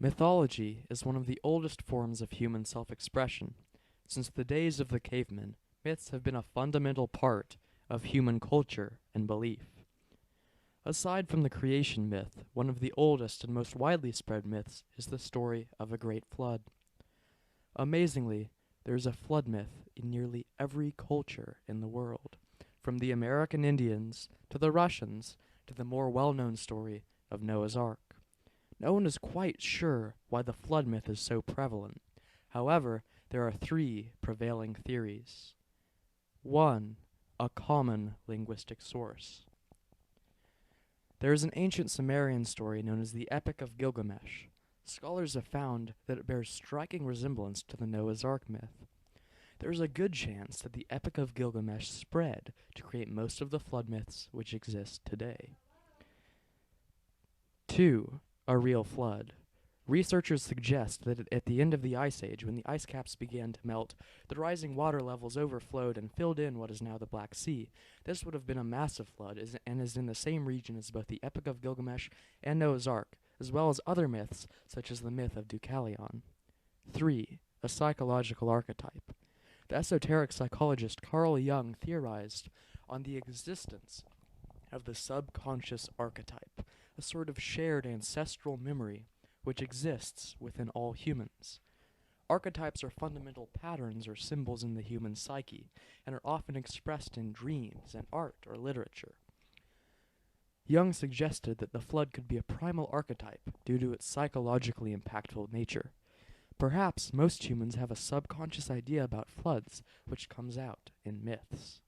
Mythology is one of the oldest forms of human self-expression. Since the days of the cavemen, myths have been a fundamental part of human culture and belief. Aside from the creation myth, one of the oldest and most widely spread myths is the story of a great flood. Amazingly, there is a flood myth in nearly every culture in the world, from the American Indians to the Russians to the more well-known story of Noah's Ark. No one is quite sure why the flood myth is so prevalent. However, there are three prevailing theories. 1. A common linguistic source. There is an ancient Sumerian story known as the Epic of Gilgamesh. Scholars have found that it bears striking resemblance to the Noah's Ark myth. There is a good chance that the Epic of Gilgamesh spread to create most of the flood myths which exist today. 2. A real flood. Researchers suggest that at the end of the Ice Age, when the ice caps began to melt, the rising water levels overflowed and filled in what is now the Black Sea. This would have been a massive flood and is in the same region as both the Epic of Gilgamesh and Noah's Ark, as well as other myths such as the myth of Deucalion. 3. A psychological archetype. The esoteric psychologist Carl Jung theorized on the existence of the subconscious archetype, a sort of shared ancestral memory which exists within all humans. Archetypes are fundamental patterns or symbols in the human psyche and are often expressed in dreams and art or literature. Jung suggested that the flood could be a primal archetype due to its psychologically impactful nature. Perhaps most humans have a subconscious idea about floods which comes out in myths.